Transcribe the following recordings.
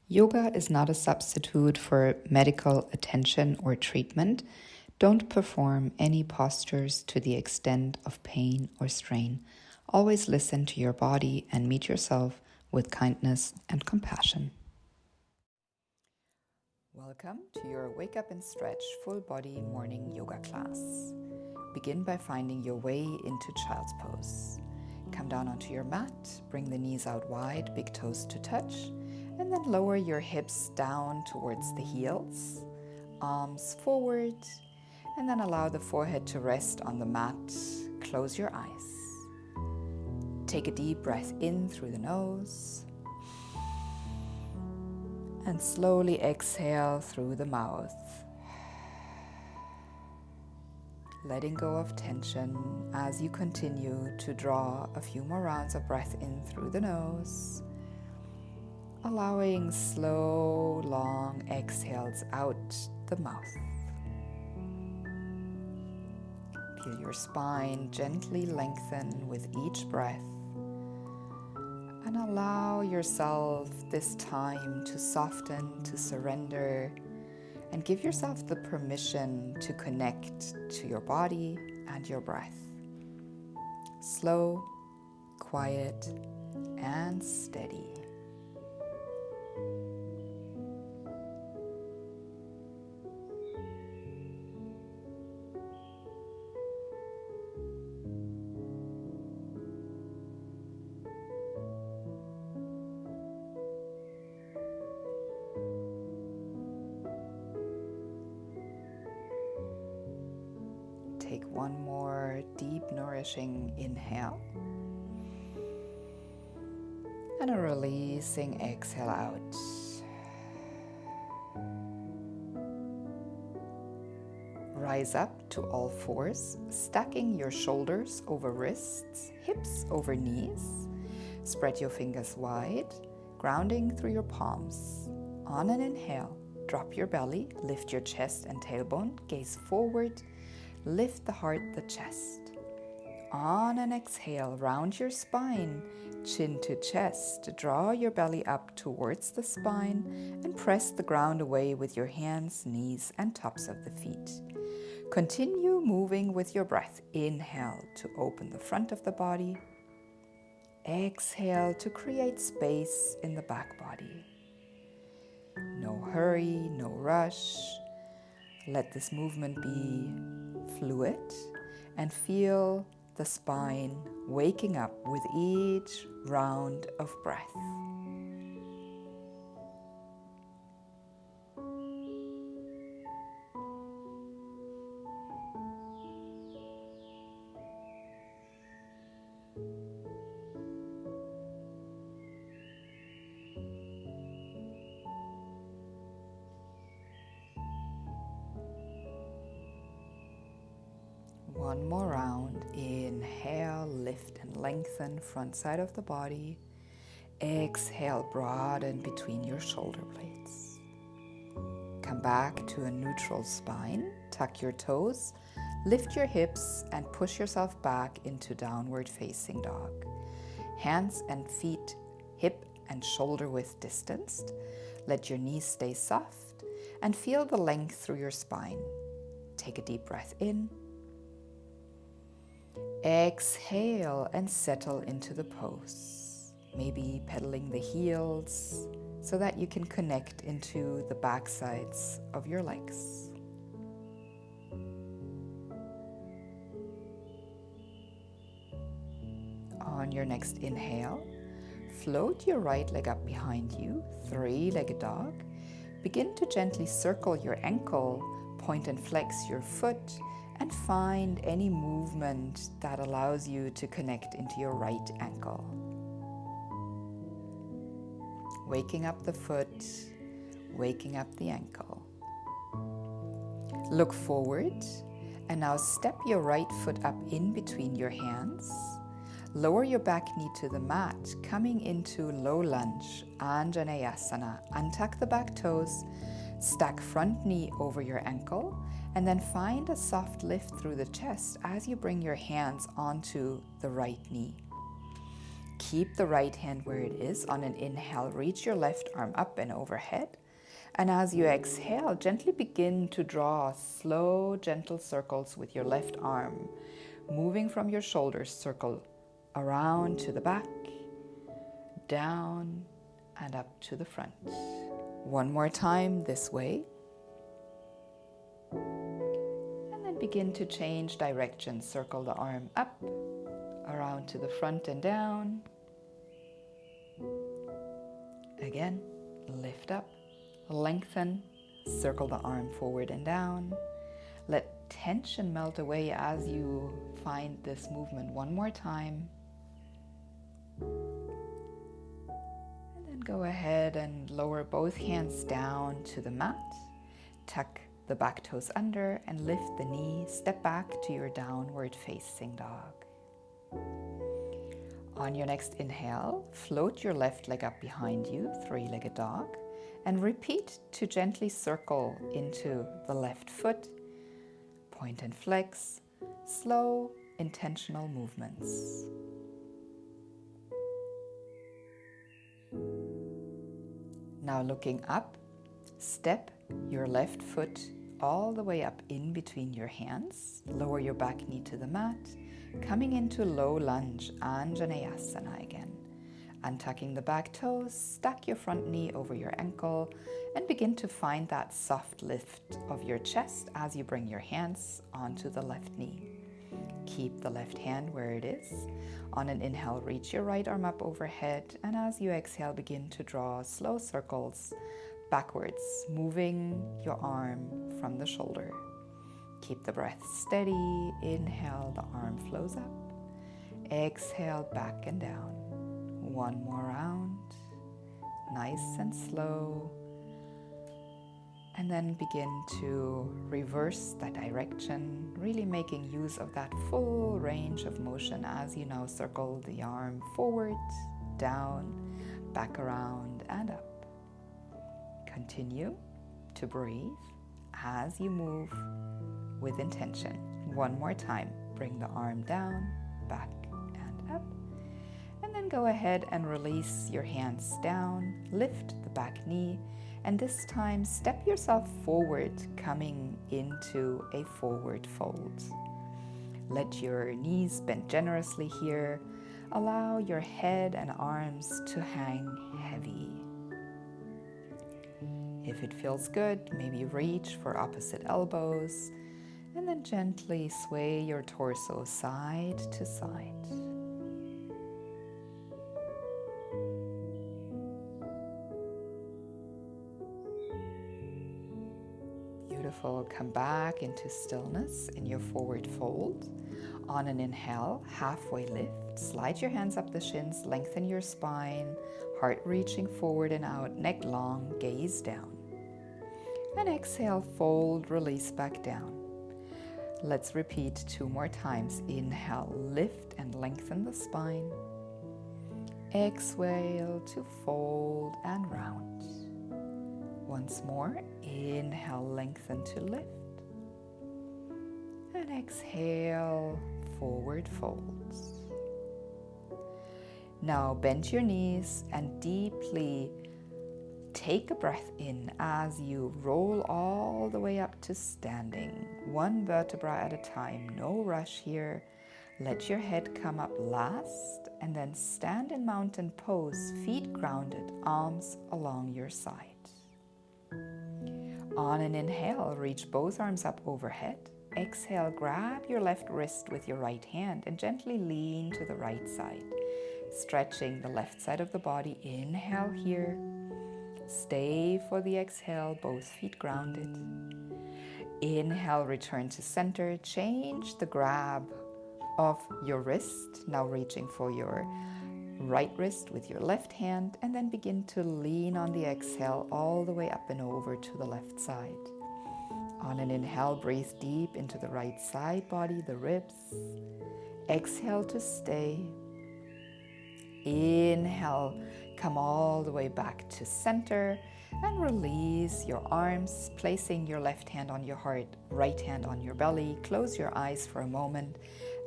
Yoga is not a substitute for medical attention or treatment. Don't perform any postures to the extent of pain or strain. Always listen to your body and meet yourself with kindness and compassion. Welcome to your Wake Up and Stretch full body morning yoga class. Begin by finding your way into child's pose. Come down onto your mat, bring the knees out wide, big toes to touch, and then lower your hips down towards the heels, arms forward, and then allow the forehead to rest on the mat. Close your eyes. Take a deep breath in through the nose and slowly exhale through the mouth. Letting go of tension as you continue to draw a few more rounds of breath in through the nose. Allowing slow, long exhales out the mouth. Feel your spine gently lengthen with each breath. And allow yourself this time to soften, to surrender, and give yourself the permission to connect to your body and your breath. Slow, quiet, and steady. Take one more deep, nourishing inhale. And a releasing exhale out. Rise up to all fours, stacking your shoulders over wrists, hips over knees. Spread your fingers wide, grounding through your palms. On an inhale, drop your belly, lift your chest and tailbone, gaze forward. Lift the heart, the chest. On an exhale, round your spine, chin to chest. Draw your belly up towards the spine and press the ground away with your hands, knees, and tops of the feet. Continue moving with your breath. Inhale to open the front of the body. Exhale to create space in the back body. No hurry, no rush. Let this movement be fluid and feel the spine waking up with each round of breath. One more round. Inhale, lift and lengthen front side of the body. Exhale, broaden between your shoulder blades. Come back to a neutral spine. Tuck your toes, lift your hips, and push yourself back into downward facing dog. Hands and feet hip and shoulder width distanced. Let your knees stay soft and feel the length through your spine. Take a deep breath in. Exhale and settle into the pose. Maybe pedaling the heels so that you can connect into the back sides of your legs. On your next inhale, float your right leg up behind you, three-legged dog. Begin to gently circle your ankle, point and flex your foot, and find any movement that allows you to connect into your right ankle. Waking up the foot, waking up the ankle. Look forward and now step your right foot up in between your hands. Lower your back knee to the mat, coming into low lunge, Anjaneyasana. Untuck the back toes, stack front knee over your ankle, and then find a soft lift through the chest as you bring your hands onto the right knee. Keep the right hand where it is. On an inhale, reach your left arm up and overhead. And as you exhale, gently begin to draw slow, gentle circles with your left arm, moving from your shoulders, circle around to the back, down, and up to the front. One more time this way. And then begin to change direction. Circle the arm up, around to the front and down. Again, lift up, lengthen, circle the arm forward and down. Let tension melt away as you find this movement one more time. And then go ahead and lower both hands down to the mat. Tuck the back toes under and lift the knee. Step back to your downward facing dog. On your next inhale, float your left leg up behind you, three-legged dog, and repeat to gently circle into the left foot. Point and flex, slow, intentional movements. Now looking up, step your left foot all the way up in between your hands. Lower your back knee to the mat. Coming into low lunge, Anjaneyasana again. Untucking the back toes, stack your front knee over your ankle, and begin to find that soft lift of your chest as you bring your hands onto the left knee. Keep the left hand where it is. On an inhale, reach your right arm up overhead, and as you exhale, begin to draw slow circles backwards, moving your arm from the shoulder. Keep the breath steady. Inhale, the arm flows up. Exhale, back and down. One more round. Nice and slow. And then begin to reverse that direction, really making use of that full range of motion as you now circle the arm forward, down, back around, and up. Continue to breathe as you move with intention. One more time. Bring the arm down, back, and up. And then go ahead and release your hands down. Lift the back knee. And this time, step yourself forward, coming into a forward fold. Let your knees bend generously here. Allow your head and arms to hang heavy. If it feels good, maybe reach for opposite elbows. And then gently sway your torso side to side. Beautiful. Come back into stillness in your forward fold. On an inhale, halfway lift. Slide your hands up the shins, lengthen your spine, heart reaching forward and out, neck long, gaze down. And exhale, fold, release back down. Let's repeat 2 more times. Inhale, lift and lengthen the spine. Exhale to fold and round. Once more, inhale, lengthen to lift. And exhale, forward folds. Now bend your knees and deeply take a breath in as you roll all the way up to standing, one vertebra at a time. No rush here. Let your head come up last, and then stand in mountain pose, feet grounded, arms along your side. On an inhale, reach both arms up overhead. Exhale, grab your left wrist with your right hand and gently lean to the right side, stretching the left side of the body. Inhale here. Stay for the exhale, both feet grounded. Inhale, return to center. Change the grab of your wrist, now reaching for your right wrist with your left hand, and then begin to lean on the exhale all the way up and over to the left side. On an inhale, breathe deep into the right side body, the ribs. Exhale to stay. Inhale, come all the way back to center and release your arms, placing your left hand on your heart, right hand on your belly. Close your eyes for a moment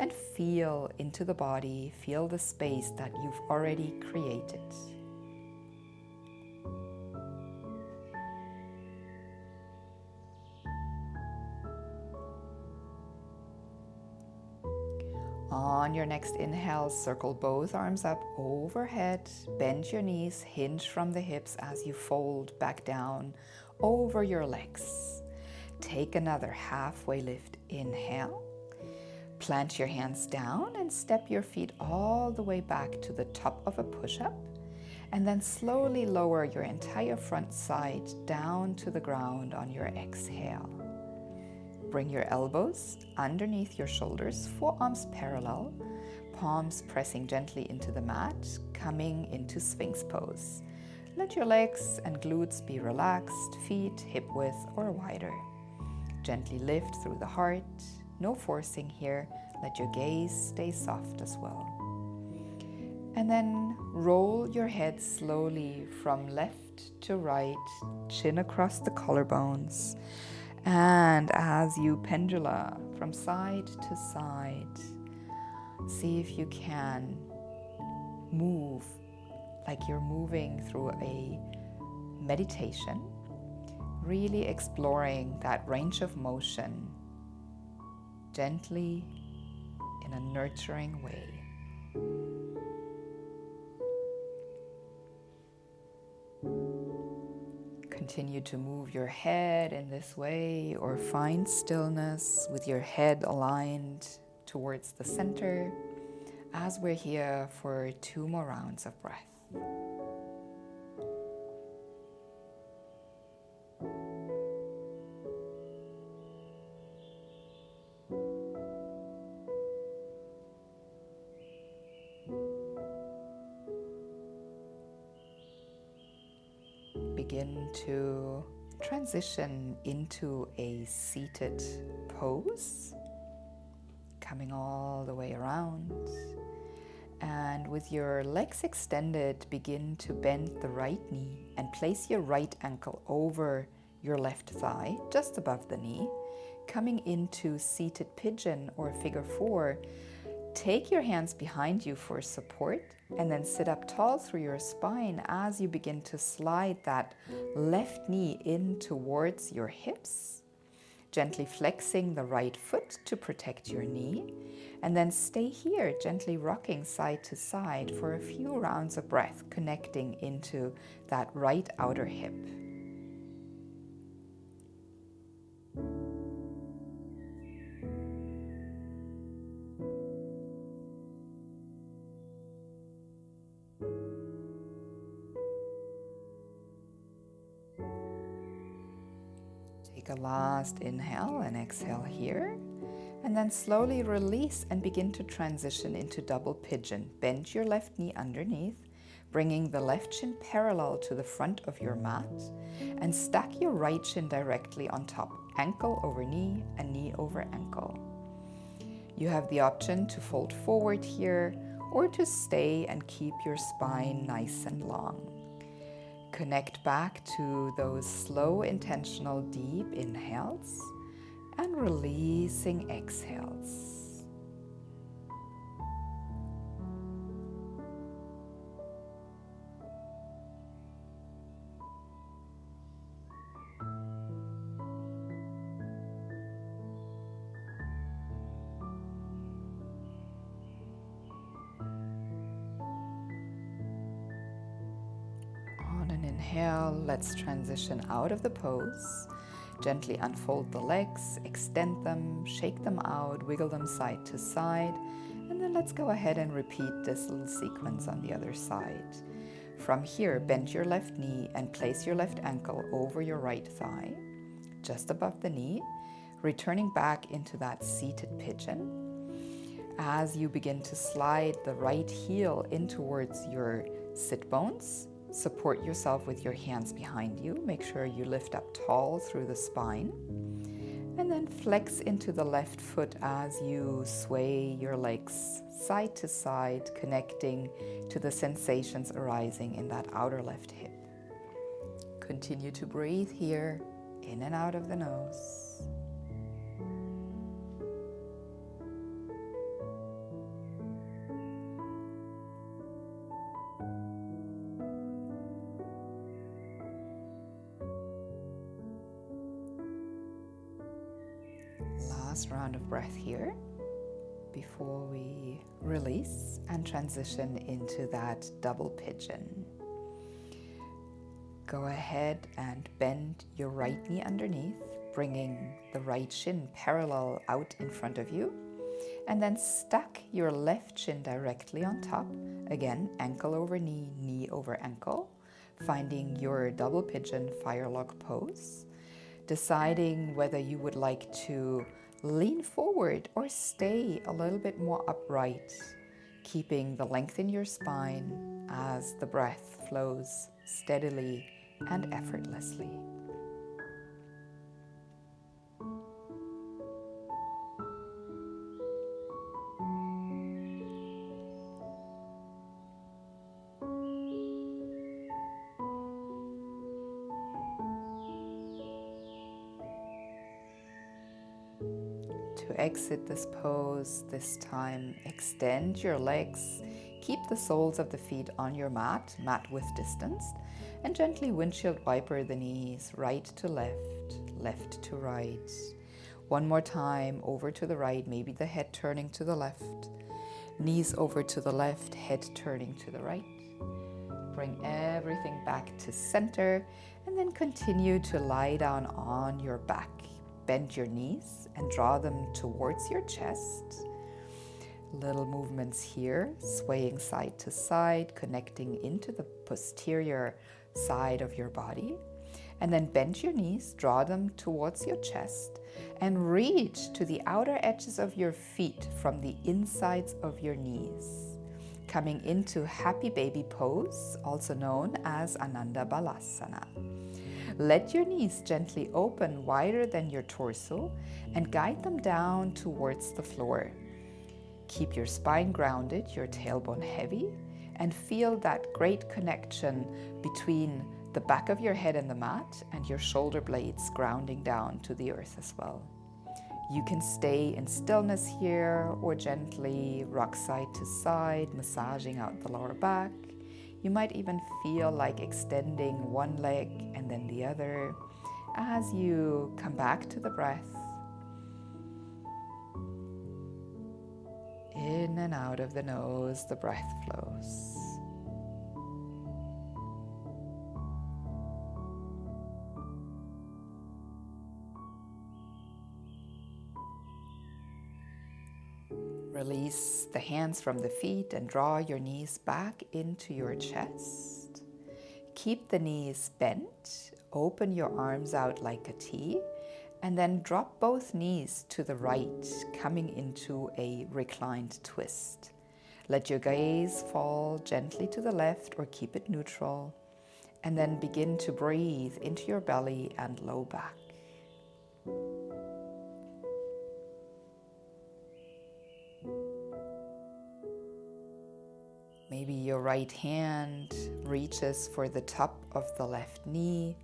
and feel into the body, feel the space that you've already created. On your next inhale, circle both arms up overhead, bend your knees, hinge from the hips as you fold back down over your legs. Take another halfway lift, inhale. Plant your hands down and step your feet all the way back to the top of a push-up, and then slowly lower your entire front side down to the ground on your exhale. Bring your elbows underneath your shoulders, forearms parallel, palms pressing gently into the mat, coming into Sphinx pose. Let your legs and glutes be relaxed, feet hip width or wider. Gently lift through the heart, no forcing here. Let your gaze stay soft as well. And then roll your head slowly from left to right, chin across the collarbones. And as you pendula from side to side, see if you can move like you're moving through a meditation, really exploring that range of motion gently in a nurturing way. Continue to move your head in this way, or find stillness with your head aligned towards the center as we're here for 2 more rounds of breath. Begin to transition into a seated pose, coming all the way around. And with your legs extended, begin to bend the right knee and place your right ankle over your left thigh, just above the knee, coming into seated pigeon or figure 4. Take your hands behind you for support and then sit up tall through your spine as you begin to slide that left knee in towards your hips, gently flexing the right foot to protect your knee, and then stay here, gently rocking side to side for a few rounds of breath, connecting into that right outer hip. Take a last inhale and exhale here, and then slowly release and begin to transition into double pigeon. Bend your left knee underneath, bringing the left shin parallel to the front of your mat, and stack your right shin directly on top, ankle over knee and knee over ankle. You have the option to fold forward here or to stay and keep your spine nice and long. Connect back to those slow, intentional, deep inhales and releasing exhales. Inhale, let's transition out of the pose. Gently unfold the legs, extend them, shake them out, wiggle them side to side, and then let's go ahead and repeat this little sequence on the other side. From here, bend your left knee and place your left ankle over your right thigh, just above the knee, returning back into that seated pigeon. As you begin to slide the right heel in towards your sit bones, support yourself with your hands behind you. Make sure you lift up tall through the spine. And then flex into the left foot as you sway your legs side to side, connecting to the sensations arising in that outer left hip. Continue to breathe here, in and out of the nose. Last round of breath here before we release and transition into that double pigeon. Go ahead and bend your right knee underneath, bringing the right shin parallel out in front of you, and then stack your left shin directly on top. Again, ankle over knee, knee over ankle, finding your double pigeon fire log pose, deciding whether you would like to lean forward or stay a little bit more upright, keeping the length in your spine as the breath flows steadily and effortlessly. To exit this pose, this time extend your legs, keep the soles of the feet on your mat width distanced, and gently windshield wiper the knees right to left, left to right. One more time, over to the right, maybe the head turning to the left, knees over to the left, head turning to the right. Bring everything back to center, and then continue to lie down on your back. Bend your knees and draw them towards your chest. Little movements here, swaying side to side, connecting into the posterior side of your body. And then bend your knees, draw them towards your chest, and reach to the outer edges of your feet from the insides of your knees. Coming into happy baby pose, also known as Ananda Balasana. Let your knees gently open wider than your torso and guide them down towards the floor. Keep your spine grounded, your tailbone heavy, and feel that great connection between the back of your head and the mat and your shoulder blades grounding down to the earth as well. You can stay in stillness here or gently rock side to side, massaging out the lower back. You might even feel like extending one leg and then the other as you come back to the breath. In and out of the nose, the breath flows. Release the hands from the feet and draw your knees back into your chest. Keep the knees bent, open your arms out like a T, and then drop both knees to the right, coming into a reclined twist. Let your gaze fall gently to the left or keep it neutral, and then begin to breathe into your belly and low back. Maybe your right hand reaches for the top of the left knee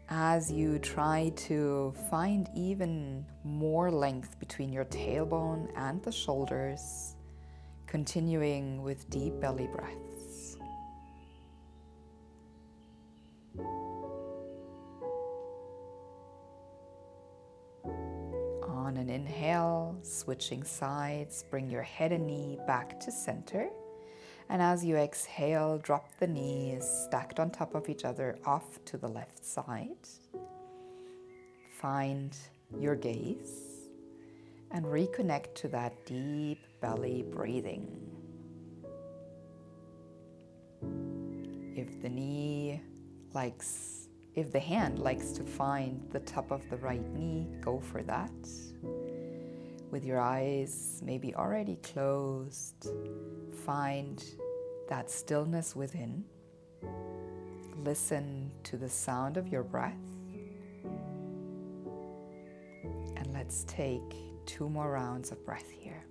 as you try to find even more length between your tailbone and the shoulders, continuing with deep belly breaths. On an inhale, switching sides, bring your head and knee back to center. And as you exhale, drop the knees stacked on top of each other off to the left side. Find your gaze and reconnect to that deep belly breathing. If the hand likes to find the top of the right knee, go for that. With your eyes maybe already closed, find that stillness within. Listen to the sound of your breath. And let's take 2 more rounds of breath here.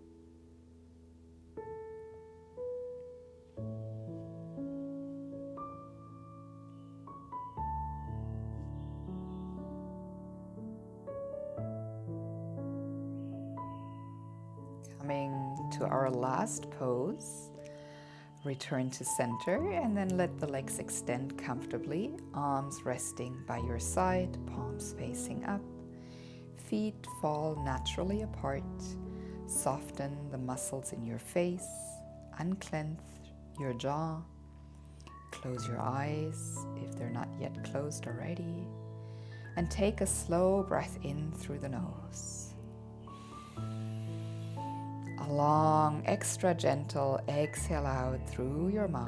Coming to our last pose, return to center and then let the legs extend comfortably, arms resting by your side, palms facing up. Feet fall naturally apart. Soften the muscles in your face. Unclench your jaw. Close your eyes if they're not yet closed already. And take a slow breath in through the nose. A long, extra gentle exhale out through your mouth.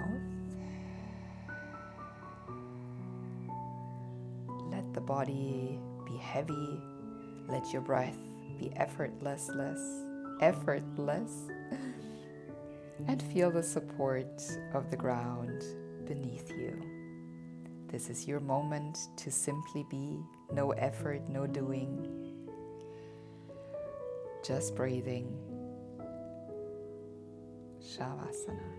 Let the body be heavy. Let your breath be effortless. And feel the support of the ground beneath you. This is your moment to simply be. No effort, no doing. Just breathing. Shavasana.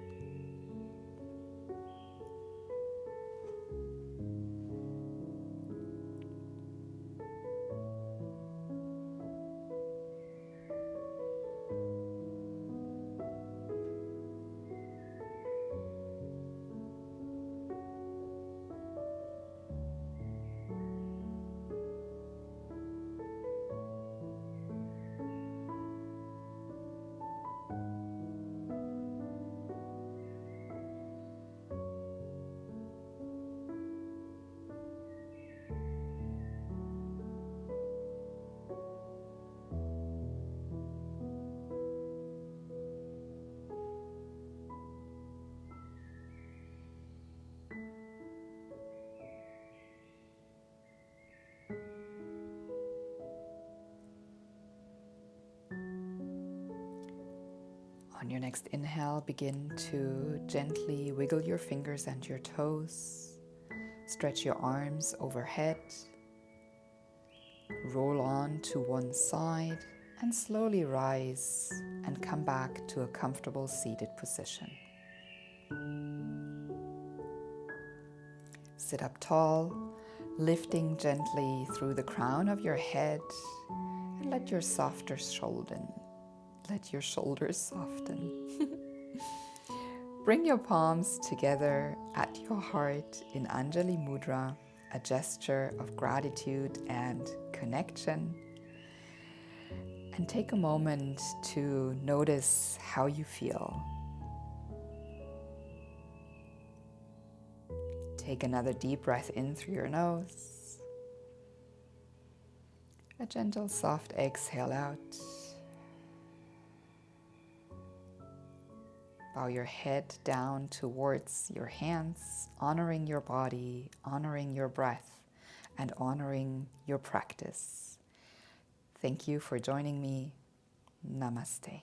On your next inhale, begin to gently wiggle your fingers and your toes. Stretch your arms overhead. Roll on to one side and slowly rise and come back to a comfortable seated position. Sit up tall, lifting gently through the crown of your head and let your shoulders soften. Bring your palms together at your heart in Anjali Mudra, a gesture of gratitude and connection. And take a moment to notice how you feel. Take another deep breath in through your nose. A gentle, soft exhale out. Bow your head down towards your hands, honoring your body, honoring your breath, and honoring your practice. Thank you for joining me. Namaste.